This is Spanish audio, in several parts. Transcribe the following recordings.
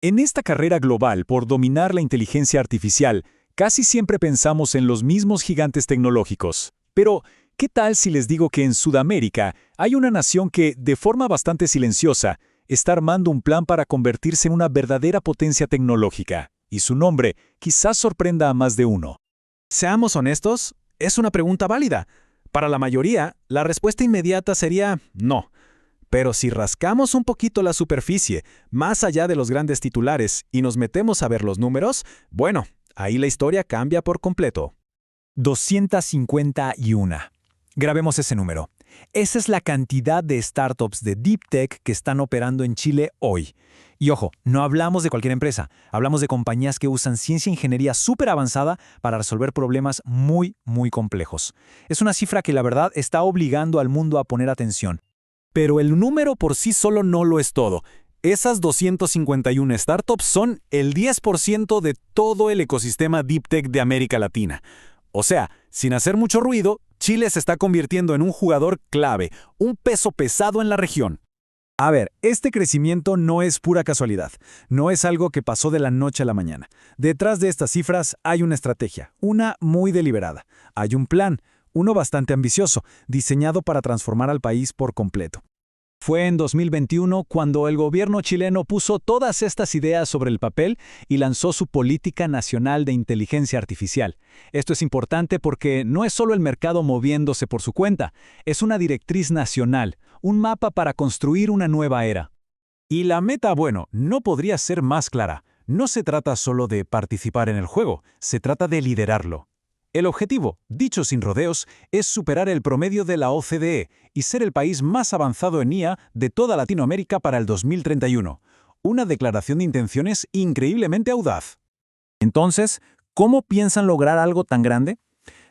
En esta carrera global por dominar la inteligencia artificial, casi siempre pensamos en los mismos gigantes tecnológicos. Pero, ¿qué tal si les digo que en Sudamérica hay una nación que, de forma bastante silenciosa, está armando un plan para convertirse en una verdadera potencia tecnológica? Y su nombre quizás sorprenda a más de uno. Seamos honestos, es una pregunta válida. Para la mayoría, la respuesta inmediata sería no. Pero si rascamos un poquito la superficie, más allá de los grandes titulares, y nos metemos a ver los números, bueno, ahí la historia cambia por completo. 251. Grabemos ese número. Esa es la cantidad de startups de Deep Tech que están operando en Chile hoy. Y ojo, no hablamos de cualquier empresa, hablamos de compañías que usan ciencia e ingeniería súper avanzada para resolver problemas muy, muy complejos. Es una cifra que la verdad está obligando al mundo a poner atención. Pero el número por sí solo no lo es todo. Esas 251 startups son el 10% de todo el ecosistema Deep Tech de América Latina. O sea, sin hacer mucho ruido, Chile se está convirtiendo en un jugador clave, un peso pesado en la región. A ver, este crecimiento no es pura casualidad, no es algo que pasó de la noche a la mañana. Detrás de estas cifras hay una estrategia, una muy deliberada. Hay un plan, uno bastante ambicioso, diseñado para transformar al país por completo. Fue en 2021 cuando el gobierno chileno puso todas estas ideas sobre el papel y lanzó su Política Nacional de Inteligencia Artificial. Esto es importante porque no es solo el mercado moviéndose por su cuenta, es una directriz nacional, un mapa para construir una nueva era. Y la meta, bueno, no podría ser más clara. No se trata solo de participar en el juego, se trata de liderarlo. El objetivo, dicho sin rodeos, es superar el promedio de la OCDE y ser el país más avanzado en IA de toda Latinoamérica para el 2031. Una declaración de intenciones increíblemente audaz. Entonces, ¿cómo piensan lograr algo tan grande?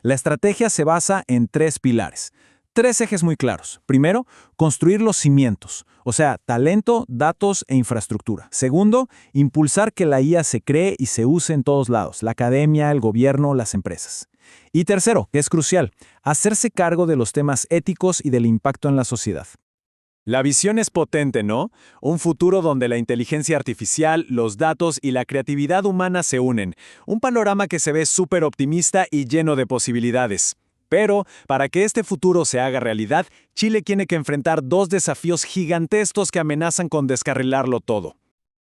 La estrategia se basa en 3 pilares. 3 ejes muy claros. Primero, construir los cimientos, o sea, talento, datos e infraestructura. Segundo, impulsar que la IA se cree y se use en todos lados, la academia, el gobierno, las empresas. Y tercero, que es crucial, hacerse cargo de los temas éticos y del impacto en la sociedad. La visión es potente, ¿no? Un futuro donde la inteligencia artificial, los datos y la creatividad humana se unen. Un panorama que se ve súper optimista y lleno de posibilidades. Pero, para que este futuro se haga realidad, Chile tiene que enfrentar 2 desafíos gigantescos que amenazan con descarrilarlo todo.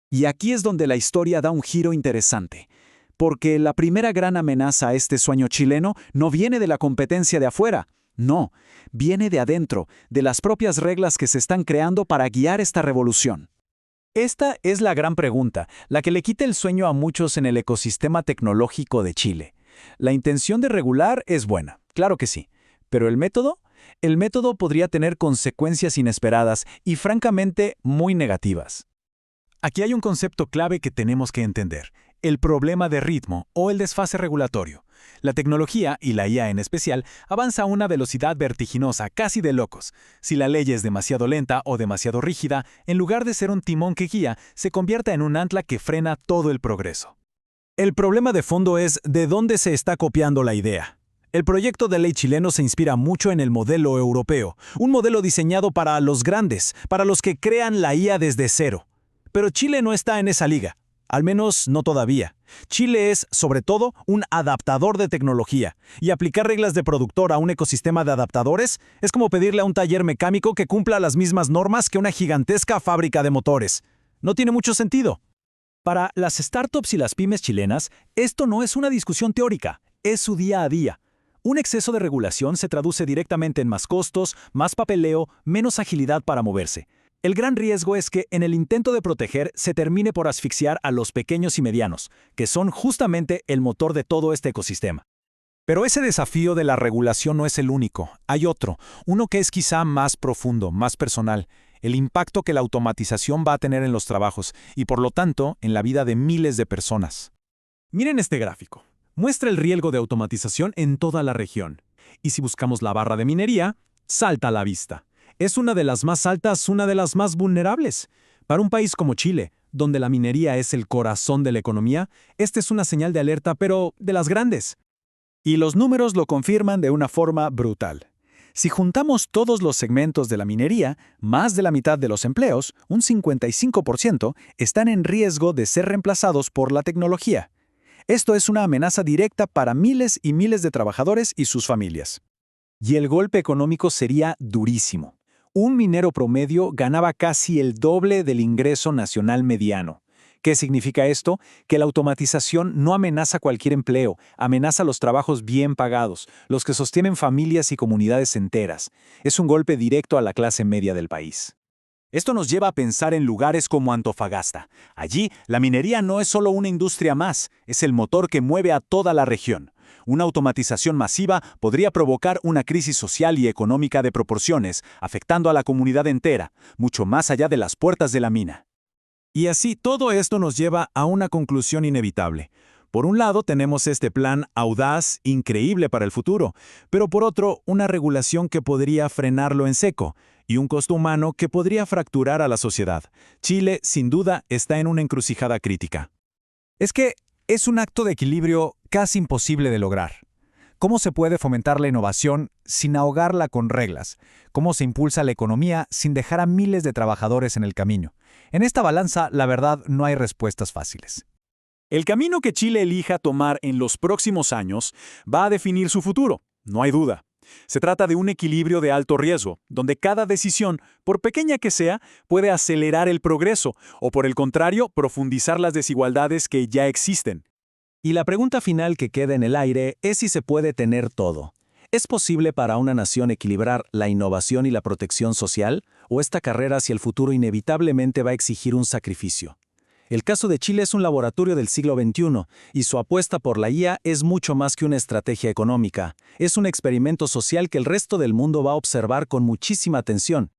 Y aquí es donde la historia da un giro interesante. Porque la primera gran amenaza a este sueño chileno no viene de la competencia de afuera. No, viene de adentro, de las propias reglas que se están creando para guiar esta revolución. Esta es la gran pregunta, la que le quita el sueño a muchos en el ecosistema tecnológico de Chile. La intención de regular es buena, claro que sí. ¿Pero el método? El método podría tener consecuencias inesperadas y francamente muy negativas. Aquí hay un concepto clave que tenemos que entender: el problema de ritmo o el desfase regulatorio. La tecnología, y la IA en especial, avanza a una velocidad vertiginosa, casi de locos. Si la ley es demasiado lenta o demasiado rígida, en lugar de ser un timón que guía, se convierte en un ancla que frena todo el progreso. El problema de fondo es de dónde se está copiando la idea. El proyecto de ley chileno se inspira mucho en el modelo europeo, un modelo diseñado para los grandes, para los que crean la IA desde cero. Pero Chile no está en esa liga. Al menos no todavía. Chile es, sobre todo, un adaptador de tecnología, y aplicar reglas de productor a un ecosistema de adaptadores es como pedirle a un taller mecánico que cumpla las mismas normas que una gigantesca fábrica de motores. No tiene mucho sentido. Para las startups y las pymes chilenas, esto no es una discusión teórica, es su día a día. Un exceso de regulación se traduce directamente en más costos, más papeleo, menos agilidad para moverse. El gran riesgo es que, en el intento de proteger, se termine por asfixiar a los pequeños y medianos, que son justamente el motor de todo este ecosistema. Pero ese desafío de la regulación no es el único. Hay otro, uno que es quizá más profundo, más personal: el impacto que la automatización va a tener en los trabajos y, por lo tanto, en la vida de miles de personas. Miren este gráfico. Muestra el riesgo de automatización en toda la región. Y si buscamos la barra de minería, salta a la vista. Es una de las más altas, una de las más vulnerables. Para un país como Chile, donde la minería es el corazón de la economía, esta es una señal de alerta, pero de las grandes. Y los números lo confirman de una forma brutal. Si juntamos todos los segmentos de la minería, más de la mitad de los empleos, un 55%, están en riesgo de ser reemplazados por la tecnología. Esto es una amenaza directa para miles y miles de trabajadores y sus familias. Y el golpe económico sería durísimo. Un minero promedio ganaba casi el doble del ingreso nacional mediano. ¿Qué significa esto? Que la automatización no amenaza cualquier empleo, amenaza los trabajos bien pagados, los que sostienen familias y comunidades enteras. Es un golpe directo a la clase media del país. Esto nos lleva a pensar en lugares como Antofagasta. Allí, la minería no es solo una industria más, es el motor que mueve a toda la región. Una automatización masiva podría provocar una crisis social y económica de proporciones, afectando a la comunidad entera, mucho más allá de las puertas de la mina. Y así todo esto nos lleva a una conclusión inevitable. Por un lado tenemos este plan audaz, increíble para el futuro, pero por otro, una regulación que podría frenarlo en seco, y un costo humano que podría fracturar a la sociedad. Chile, sin duda, está en una encrucijada crítica. Es que es un acto de equilibrio casi imposible de lograr. ¿Cómo se puede fomentar la innovación sin ahogarla con reglas? ¿Cómo se impulsa la economía sin dejar a miles de trabajadores en el camino? En esta balanza, la verdad, no hay respuestas fáciles. El camino que Chile elija tomar en los próximos años va a definir su futuro, no hay duda. Se trata de un equilibrio de alto riesgo, donde cada decisión, por pequeña que sea, puede acelerar el progreso o, por el contrario, profundizar las desigualdades que ya existen. Y la pregunta final que queda en el aire es si se puede tener todo. ¿Es posible para una nación equilibrar la innovación y la protección social? ¿O esta carrera hacia el futuro inevitablemente va a exigir un sacrificio? El caso de Chile es un laboratorio del siglo XXI, y su apuesta por la IA es mucho más que una estrategia económica. Es un experimento social que el resto del mundo va a observar con muchísima atención.